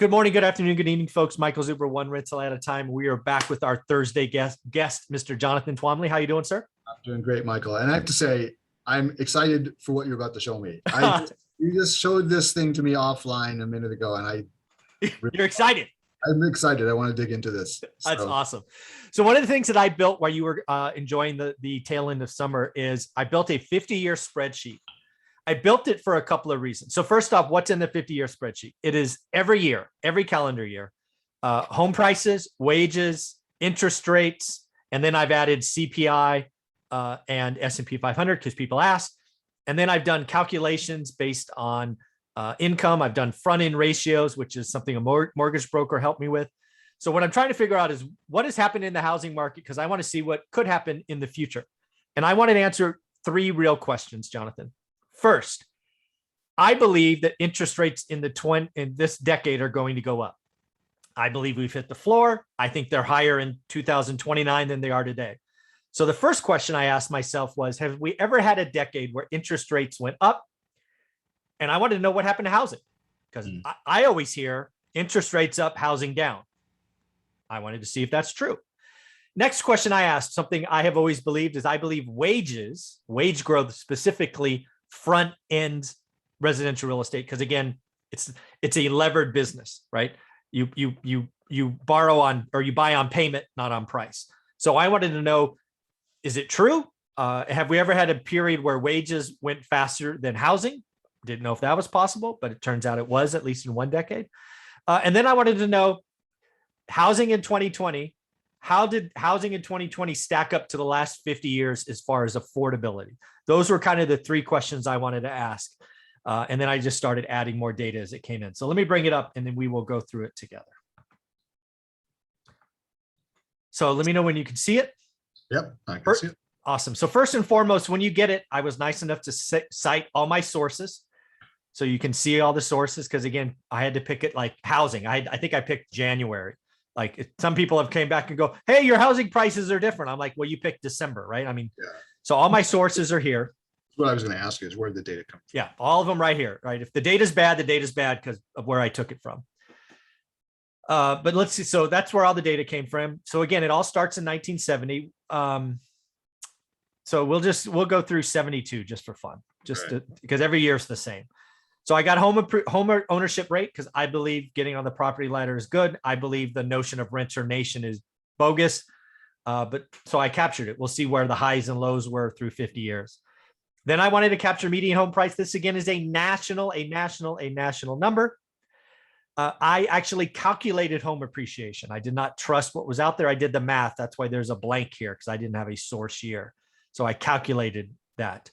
Good morning, good afternoon, good evening, folks. Michael Zuber, one rental at a time. We are back with our Thursday guest, Mr. Jonathan Twomley. How you doing, sir? I'm doing great, Michael. And I have to say, I'm excited for what you're about to show me. You just showed this thing to me offline a minute ago, and You're excited. I'm excited. I want to dig into this. That's awesome. So one of the things that I built while you were enjoying the tail end of summer is I built a 50-year spreadsheet. I built it for a couple of reasons. So first off, what's in the 50-year spreadsheet? It is every year, every calendar year, home prices, wages, interest rates, and then I've added CPI and S&P 500 because people ask. And then I've done calculations based on income. I've done front-end ratios, which is something a mortgage broker helped me with. So what I'm trying to figure out is what has happened in the housing market, because I want to see what could happen in the future. And I wanted to answer three real questions, Jonathan. First, I believe that interest rates in this decade are going to go up. I believe we've hit the floor. I think they're higher in 2029 than they are today. So the first question I asked myself was, have we ever had a decade where interest rates went up? And I wanted to know what happened to housing, because I always hear interest rates up, housing down. I wanted to see if that's true. Next question I asked, something I have always believed, is I believe wage growth, specifically front end residential real estate, because again, it's a levered business, right? You borrow on, or you buy on payment, not on price. So I wanted to know, is it true? Have we ever had a period where wages went faster than housing? Didn't know if that was possible, but it turns out it was, at least in one decade. And then I wanted to know housing in 2020. How did housing in 2020 stack up to the last 50 years as far as affordability? Those were kind of the three questions I wanted to ask. And then I just started adding more data as it came in. So let me bring it up and then we will go through it together. So let me know when you can see it. Yep, I can see it. Awesome. So first and foremost, when you get it, I was nice enough to cite all my sources. So you can see all the sources, because again, I had to pick it like housing. I think I picked January. Like some people have came back and go, hey, your housing prices are different. I'm like, well, you picked December, right? I mean, yeah. So all my sources are here. What I was going to ask you is where did the data come from? Yeah, all of them right here, right? If the data's bad, the data's bad because of where I took it from. But let's see. So that's where all the data came from. So again, it all starts in 1970. So we'll go through 72 just for fun, because every year is the same. So I got home ownership rate, because I believe getting on the property ladder is good. I believe the notion of renter nation is bogus. But so I captured it. We'll see where the highs and lows were through 50 years. Then I wanted to capture median home price. This again is a national number. I actually calculated home appreciation. I did not trust what was out there. I did the math. That's why there's a blank here, because I didn't have a source year. So I calculated that.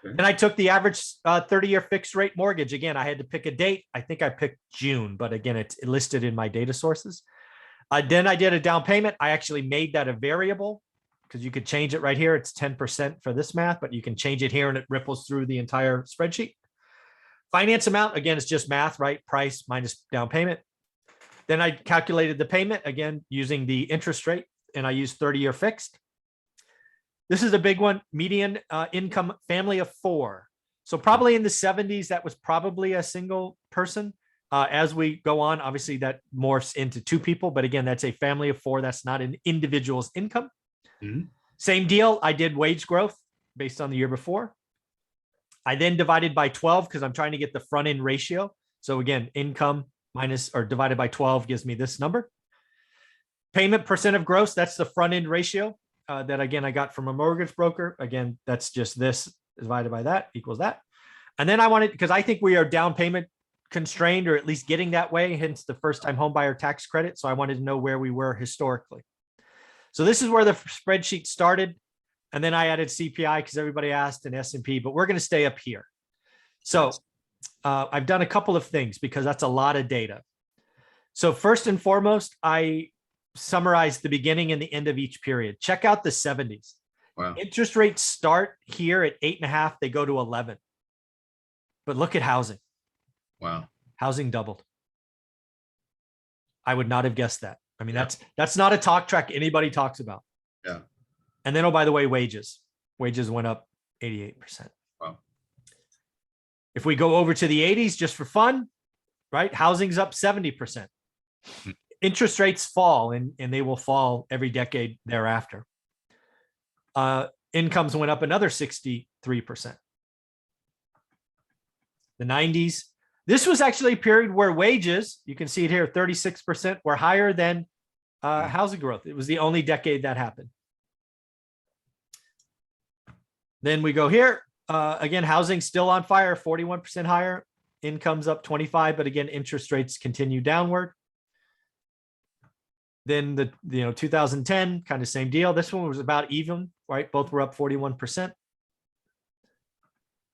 And I took the average 30-year fixed rate mortgage. Again, I had to pick a date. I think I picked June, but again, it's listed in my data sources. Then I did a down payment. I actually made that a variable, because you could change it right here. It's 10% for this math, but you can change it here and it ripples through the entire spreadsheet. Finance amount, again, it's just math, right? Price minus down payment. Then I calculated the payment, again, using the interest rate, and I used 30-year fixed. This is a big one, median income family of 4. So probably in the 70s, that was probably a single person. As we go on, obviously that morphs into 2 people, but again, that's a family of 4. That's not an individual's income. Same deal. I did wage growth based on the year before. I then divided by 12 because I'm trying to get the front end ratio. So again, income minus or divided by 12 gives me this number. Payment percent of gross, that's the front end ratio that again, I got from a mortgage broker. Again, that's just this divided by that equals that. And then I wanted, because I think we are down payment constrained, or at least getting that way, hence the first time home buyer tax credit. So I wanted to know where we were historically. So this is where the spreadsheet started. And then I added CPI because everybody asked, and S&P, but we're going to stay up here. So I've done a couple of things because that's a lot of data. So first and foremost, I summarized the beginning and the end of each period. Check out the 70s. Wow. Interest rates start here at 8.5. They go to 11. But look at housing. Wow. Housing doubled. I would not have guessed that. I mean, that's not a talk track anybody talks about. Yeah. And then, oh, by the way, wages went up 88%. Wow. If we go over to the 80s, just for fun, right? Housing's up 70%. Interest rates fall, and they will fall every decade thereafter. Incomes went up another 63%. The 90s. This was actually a period where wages, you can see it here, 36% were higher than housing growth. It was the only decade that happened. Then we go here. Again, housing still on fire, 41% higher. Incomes up 25, but again, interest rates continue downward. Then the 2010, kind of same deal. This one was about even, right? Both were up 41%.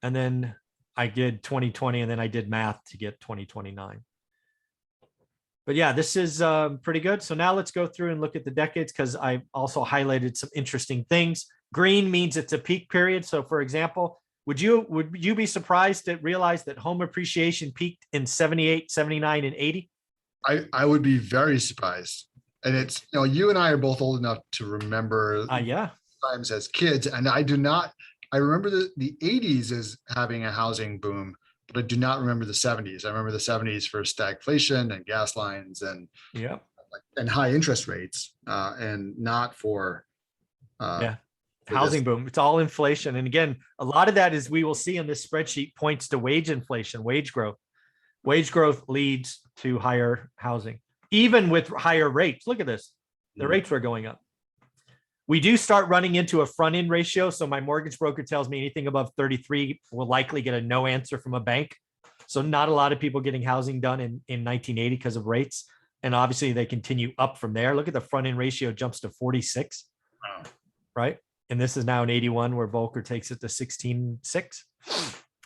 And then I did 2020, and then I did math to get 2029. But yeah, this is pretty good. So now let's go through and look at the decades, because I also highlighted some interesting things. Green means it's a peak period. So for example, would you be surprised to realize that home appreciation peaked in 78, 79, and 80? I would be very surprised. And it's, you and I are both old enough to remember Yeah. times as kids. And I remember the 80s as having a housing boom, but I do not remember the 70s. I remember the 70s for stagflation and gas lines and high interest rates, and not for housing boom. It's all inflation. And again, a lot of that, is we will see in this spreadsheet, points to wage inflation, wage growth. Wage growth leads to higher housing, even with higher rates. Look at this. The rates were going up. We do start running into a front end ratio. So my mortgage broker tells me anything above 33 will likely get a no answer from a bank. So not a lot of people getting housing done in 1980 because of rates. And obviously they continue up from there. Look at the front end ratio jumps to 46, right? And this is now an 81, where Volcker takes it to 16.6.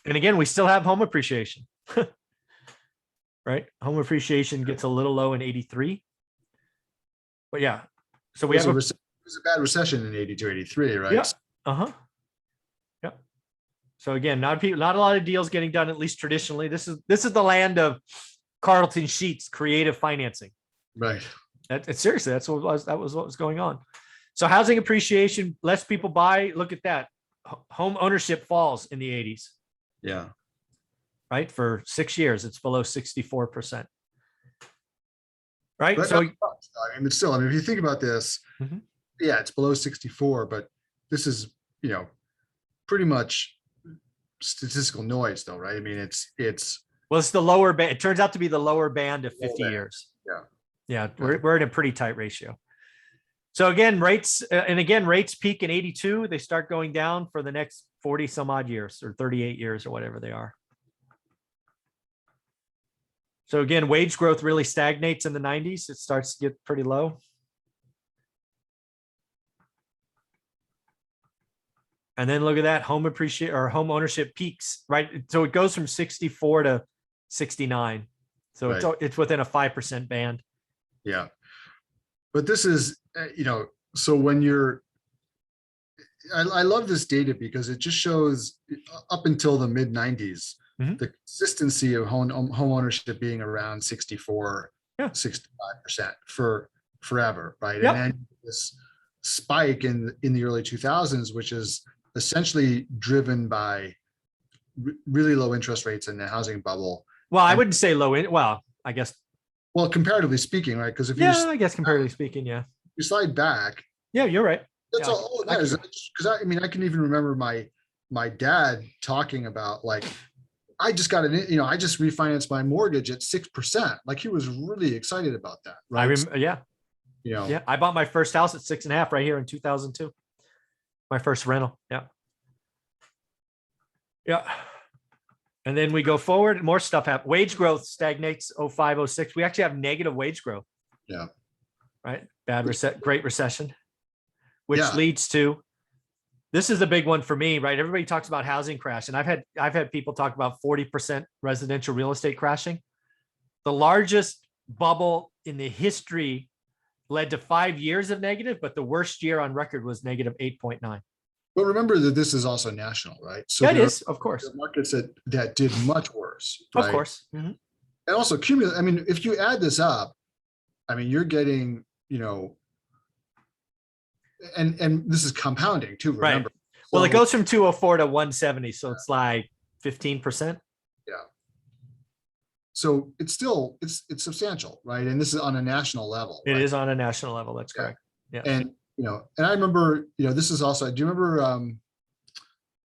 And again, we still have home appreciation, right? Home appreciation gets a little low in 83. But yeah, so we have it was a bad recession in 82, 83, right? Yeah. Yeah. So again, not a lot of deals getting done, at least traditionally. This is the land of Carlton Sheets creative financing. Right. Seriously, that was what was going on. So housing appreciation, less people buy. Look at that. Home ownership falls in the 80s. Yeah. Right. For 6 years, it's below 64%. Right. But, So but still, if you think about this, yeah, it's below 64, but this is, pretty much statistical noise though, right? I mean, it's the lower band. It turns out to be the lower band of 50 years. Yeah. Yeah. We're in a pretty tight ratio. So again, rates peak in 82. They start going down for the next 40 some odd years, or 38 years, or whatever they are. So again, wage growth really stagnates in the 90s. It starts to get pretty low. And then look at that, home ownership peaks, right? So it goes from 64 to 69. So it's within a 5% band. Yeah. But this is, so when I love this data because it just shows up until the mid 90s, the consistency of home ownership being around 64, 65% for forever, right? Yep. And then this spike in the early 2000s, which is essentially driven by really low interest rates in the housing bubble. Well, I wouldn't say low. I guess. Well, comparatively speaking, right? Because if I guess comparatively speaking, yeah. You slide back. Yeah, you're right. That's all that is. Because I can even remember my dad talking about, like, I just got I just refinanced my mortgage at 6%. Like, he was really excited about that. Right. I remember. Yeah. I bought my first house at 6.5 right here in 2002. My first rental. Yeah. Yeah. And then we go forward, more stuff happens. Wage growth stagnates 05, 06. We actually have negative wage growth. Yeah. Right. Great recession, which leads to, this is the big one for me, right? Everybody talks about housing crash. And I've had people talk about 40% residential real estate crashing. The largest bubble in the history led to 5 years of negative, but the worst year on record was negative 8.9. But remember that this is also national, right? So that is, of course, markets that did much worse. Right? Of course. And also cumulative. I mean, if you add this up, I mean, you're getting, and this is compounding too, remember? Right. Well, it goes from 204 to 170. So it's like 15%. Yeah. So it's still, it's substantial, right? And this is on a national level. It right? is on a national level. That's correct. Yeah. And, and I remember, this is also, do you remember,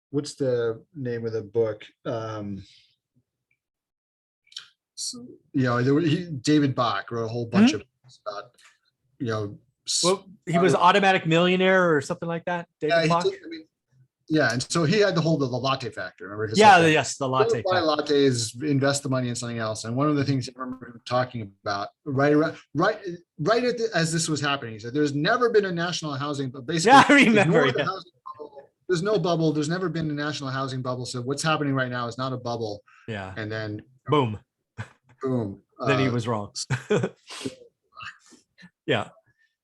what's the name of the book? So, David Bach wrote a whole bunch of books about, Well, he was Automatic Millionaire or something like that. David Bach. And so he had the hold of the latte factor. Remember his yes, the latte buy factor. lattes, invest the money in something else. And one of the things I remember him talking about as this was happening, he said, "There's never been a national housing, but basically, I remember. The housing bubble. There's no bubble. There's never been a national housing bubble. So what's happening right now is not a bubble." Yeah. And then boom. Then he was wrong. Yeah.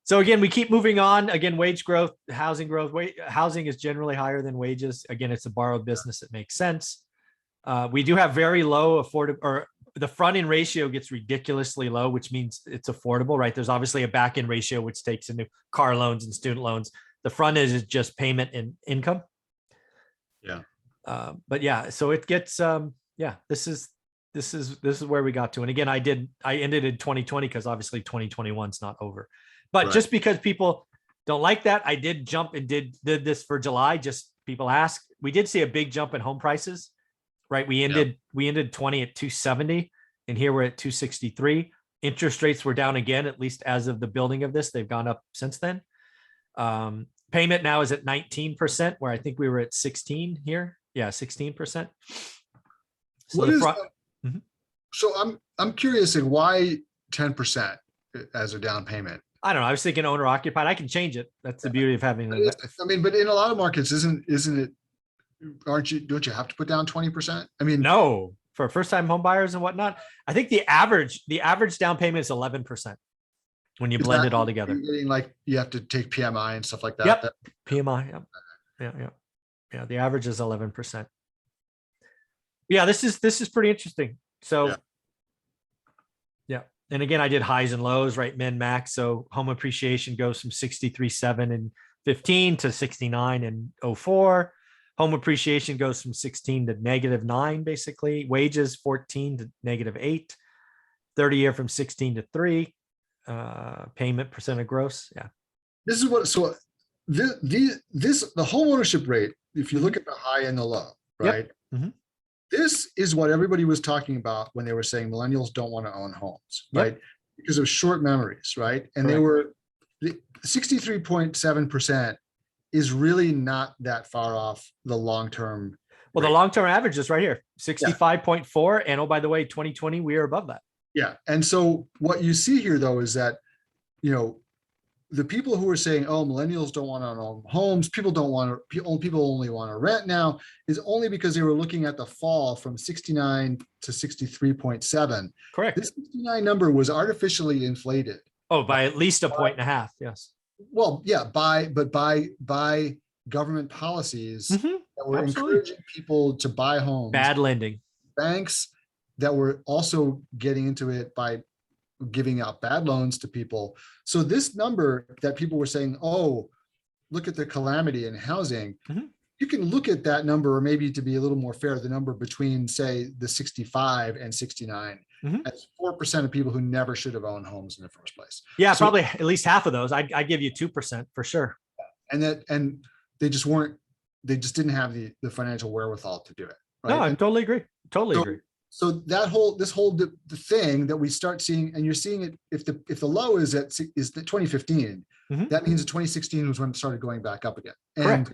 So again, we keep moving on. Again, wage growth, housing growth. Housing is generally higher than wages. Again, it's a borrowed business. It makes sense. We do have very low affordable, or the front end ratio gets ridiculously low, which means it's affordable, right? There's obviously a back end ratio, which takes into car loans and student loans. The front end is just payment and income. Yeah. But yeah, so it gets, this is where we got to. And again, I ended in 2020 because obviously 2021 is not over. But just because people don't like that, I did jump and did this for July. Just people ask. We did see a big jump in home prices, right? We ended 20 at 270, and here we're at 263. Interest rates were down again, at least as of the building of this. They've gone up since then. Payment now is at 19%, where I think we were at 16 here. Yeah, 16%. So So I'm curious, like, why 10% as a down payment? I don't know. I was thinking owner occupied. I can change it. That's the beauty of having. But in a lot of markets, isn't it? Don't you have to put down 20%? I mean, no, for first time home buyers and whatnot. I think the average down payment is 11% when you blend it all together. Like you have to take PMI and stuff like that. Yep. PMI. Yep. Yeah. The average is 11%. Yeah. This is pretty interesting. So. Yeah. And again, I did highs and lows, right? Min, max. So home appreciation goes from 63.7 and 15 to 69 and 04. Home appreciation goes from 16 to -9, basically. Wages 14 to -8. 30-year from 16 to 3. Payment percent of gross. Yeah. This is what. So the home ownership rate, if you look at the high and the low, right? Yep. This is what everybody was talking about when they were saying millennials don't want to own homes, right? Because of short memories, right? And they were 63.7% is really not that far off the long-term. Well, the long-term average is right here, 65.4. And oh, by the way, 2020, we are above that. Yeah. And so what you see here, though, is that, the people who are saying, "Oh, millennials don't want to own homes. People only want to rent now," is only because they were looking at the fall from 69 to 63.7. Correct. This 69 number was artificially inflated. Oh, by at least a point and a half. Yes. Well, yeah, by government policies that were encouraging people to buy homes. Bad lending. Banks that were also getting into it by giving out bad loans to people. So this number that people were saying, "Oh, look at the calamity in housing," you can look at that number, or maybe to be a little more fair, the number between, say, the 65 and 69 as 4% of people who never should have owned homes in the first place. Yeah, so, probably at least half of those. I'd give you 2% for sure. And they just didn't have the financial wherewithal to do it. Right? No, I totally agree. Totally agree. So the thing that we start seeing, and you're seeing it, if the low is the 2015, that means that 2016 was when it started going back up again. And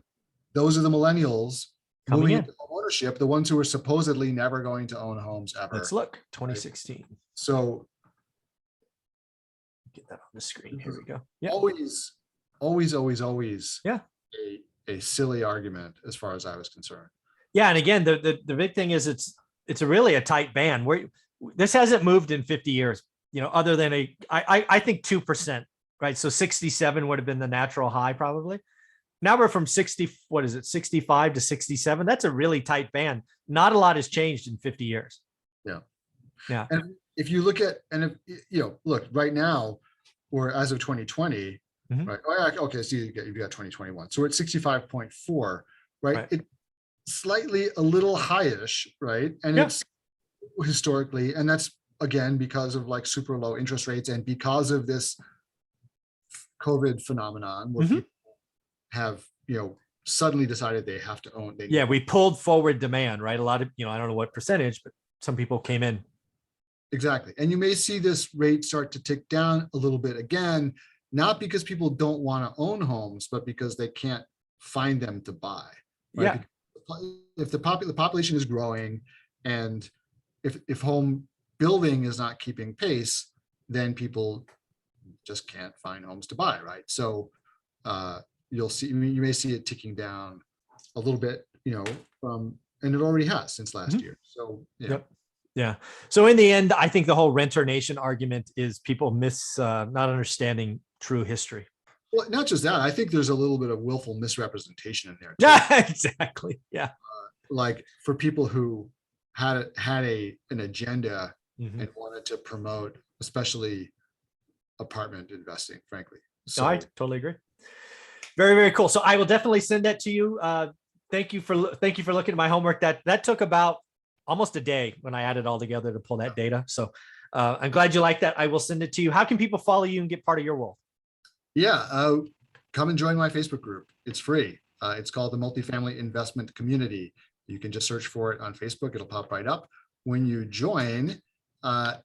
those are the millennials moving into ownership, the ones who are supposedly never going to own homes ever. Let's look, 2016. Right? So get that on the screen. Here we go. Yeah. Always. Yeah. A silly argument as far as I was concerned. Yeah, and again, the big thing is it's really a tight band where this hasn't moved in 50 years, other than I think 2%, right? So 67 would have been the natural high probably. Now we're from 65 to 67. That's a really tight band. Not a lot has changed in 50 years. Yeah. Yeah. And if you look at, look right now, or as of 2020, right? Okay. So you've got 2021. So we're at 65.4, right? It slightly a little highish, right? And it's historically, and that's again, because of like super low interest rates and because of this COVID phenomenon where people have, suddenly decided they have to own. Yeah, we pulled forward demand, right? A lot of, I don't know what percentage, but some people came in. Exactly. And you may see this rate start to tick down a little bit again, not because people don't want to own homes, but because they can't find them to buy. Right? Yeah. If the population is growing and if home building is not keeping pace, then people just can't find homes to buy, right? So you may see it ticking down a little bit, and it already has since last year. So yeah. Yep. Yeah. So in the end, I think the whole renter nation argument is people not understanding true history. Well, not just that. I think there's a little bit of willful misrepresentation in there too. Yeah, exactly. Yeah. Like for people who had an agenda and wanted to promote, especially apartment investing, frankly. So no, I totally agree. Very, very cool. So I will definitely send that to you. Thank you for looking at my homework. That took about almost a day when I added all together to pull that data. So I'm glad you like that. I will send it to you. How can people follow you and get part of your world? Yeah, come and join my Facebook group. It's free. It's called the Multifamily Investment Community. You can just search for it on Facebook. It'll pop right up. When you join,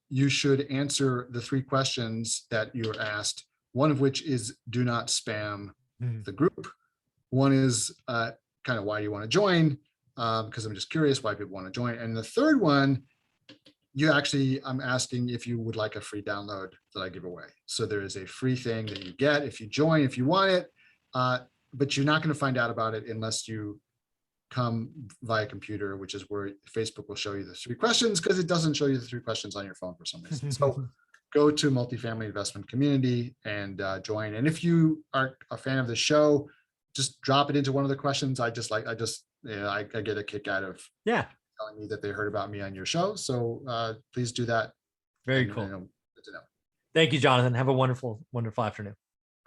you should answer the 3 questions that you were asked, one of which is do not spam the group. One is kind of why you want to join, because I'm just curious why people want to join. And the third one, I'm asking if you would like a free download that I give away. So there is a free thing that you get if you join, if you want it, but you're not going to find out about it unless you come via computer, which is where Facebook will show you the 3 questions, because it doesn't show you the 3 questions on your phone for some reason. So go to Multifamily Investment Community and join. And if you are a fan of the show, just drop it into one of the questions. I get a kick out of telling me that they heard about me on your show. So please do that. Very cool. Good to know. Thank you, Jonathan. Have a wonderful, wonderful afternoon.